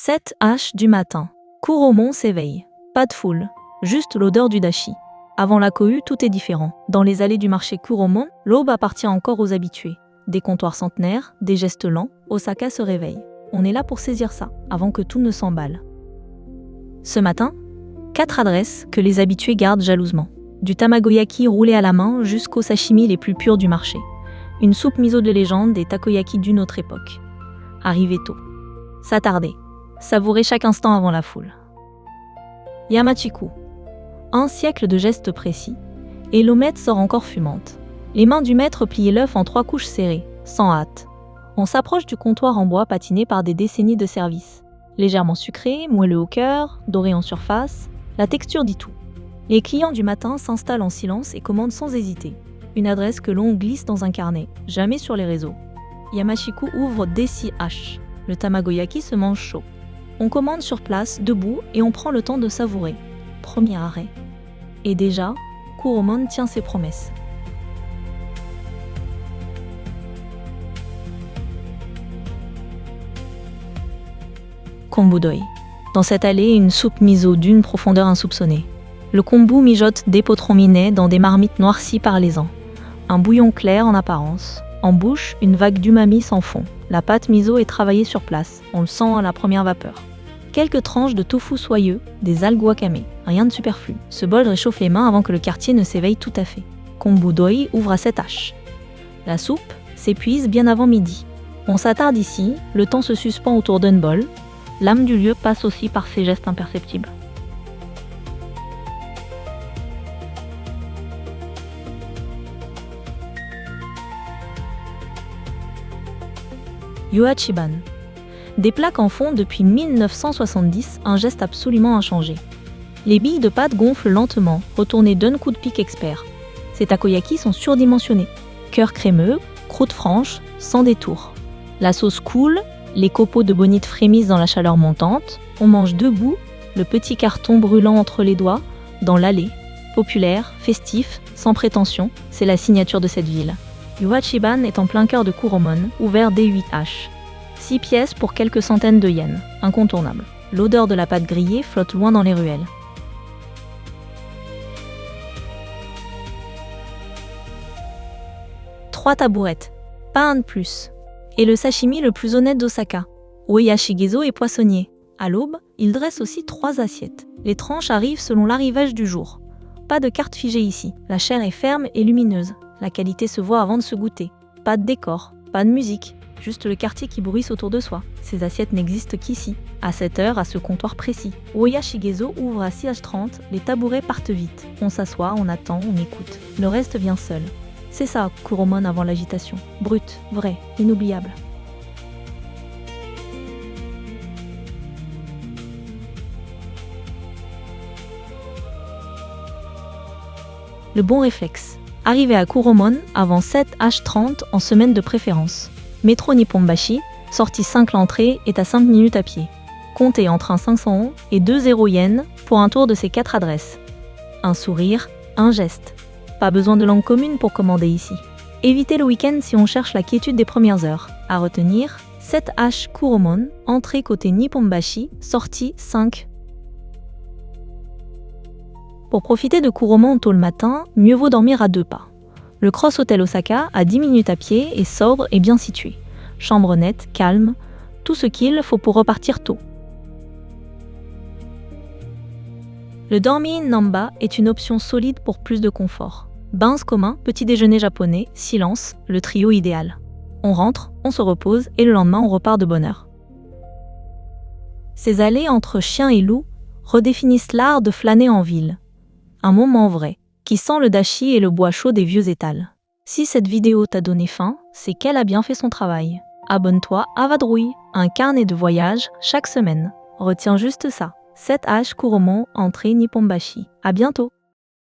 7h du matin. Kuromon s'éveille. Pas de foule, juste l'odeur du dashi. Avant la cohue, tout est différent. Dans les allées du marché Kuromon, l'aube appartient encore aux habitués. Des comptoirs centenaires, des gestes lents, Osaka se réveille. On est là pour saisir ça, avant que tout ne s'emballe. Ce matin, 4 adresses que les habitués gardent jalousement. Du tamagoyaki roulé à la main jusqu'aux sashimi les plus purs du marché. Une soupe miso de légende des takoyaki d'une autre époque. Arriver tôt. S'attarder. Savourer chaque instant avant la foule. Yamachiku. Un siècle de gestes précis. Et l'omelette sort encore fumante. Les mains du maître plient l'œuf en 3 couches serrées, sans hâte. On s'approche du comptoir en bois patiné par des décennies de service. Légèrement sucré, moelleux au cœur, doré en surface, la texture dit tout. Les clients du matin s'installent en silence et commandent sans hésiter. Une adresse que l'on glisse dans un carnet, jamais sur les réseaux. Yamachiku ouvre dès 6h. Le tamagoyaki se mange chaud. On commande sur place, debout, et on prend le temps de savourer. Premier arrêt. Et déjà, Kuromon tient ses promesses. Kombudoi. Dans cette allée, une soupe miso d'une profondeur insoupçonnée. Le kombu mijote des potrons minés dans des marmites noircies par les ans. Un bouillon clair en apparence. En bouche, une vague d'umami sans fond. La pâte miso est travaillée sur place, on le sent à la première vapeur. Quelques tranches de tofu soyeux, des algues wakame, rien de superflu. Ce bol réchauffe les mains avant que le quartier ne s'éveille tout à fait. Kombudoi ouvre à 7h. La soupe s'épuise bien avant midi. On s'attarde ici, le temps se suspend autour d'un bol. L'âme du lieu passe aussi par ses gestes imperceptibles. Yuachiban. Des plaques en font depuis 1970 un geste absolument inchangé. Les billes de pâte gonflent lentement, retournées d'un coup de pic expert. Ces takoyaki sont surdimensionnés. Cœur crémeux, croûte franche, sans détour. La sauce coule, les copeaux de bonite frémissent dans la chaleur montante. On mange debout, le petit carton brûlant entre les doigts, dans l'allée. Populaire, festif, sans prétention, c'est la signature de cette ville. Yuachiban est en plein cœur de Kuromon, ouvert dès 8h. 6 pièces pour quelques centaines de yens, incontournable. L'odeur de la pâte grillée flotte loin dans les ruelles. Trois tabourettes, pas un de plus. Et le sashimi le plus honnête d'Osaka. Oyashigezo est poissonnier. À l'aube, il dresse aussi 3 assiettes. Les tranches arrivent selon l'arrivage du jour. Pas de carte figée ici. La chair est ferme et lumineuse. La qualité se voit avant de se goûter. Pas de décor, pas de musique, juste le quartier qui bruisse autour de soi. Ces assiettes n'existent qu'ici, à 7h, à ce comptoir précis. Oyashigezo ouvre à 6h30, les tabourets partent vite. On s'assoit, on attend, on écoute. Le reste vient seul. C'est ça, Kuromon avant l'agitation. Brut, vrai, inoubliable. Le bon réflexe. Arrivé à Kuromon avant 7h30 en semaine de préférence. Métro Nipponbashi, sortie 5 l'entrée, est à 5 minutes à pied. Comptez entre un 500 et 2 yens pour un tour de ces 4 adresses. Un sourire, un geste. Pas besoin de langue commune pour commander ici. Évitez le week-end si on cherche la quiétude des premières heures. À retenir, 7h Kuromon, entrée côté Nipponbashi, sortie 5. Pour profiter de Kuromon tôt le matin, mieux vaut dormir à 2 pas. Le Cross Hotel Osaka, à 10 minutes à pied, est sobre et bien situé. Chambre nette, calme, tout ce qu'il faut pour repartir tôt. Le Dormi-in Namba est une option solide pour plus de confort. Bains communs, petit déjeuner japonais, silence, le trio idéal. On rentre, on se repose et le lendemain on repart de bonne heure. Ces allées entre chiens et loups redéfinissent l'art de flâner en ville. Un moment vrai, qui sent le dashi et le bois chaud des vieux étals. Si cette vidéo t'a donné faim, c'est qu'elle a bien fait son travail. Abonne-toi à Vadrouille, un carnet de voyage chaque semaine. Retiens juste ça. 7h Kuromon, entrée Nipponbashi. À bientôt!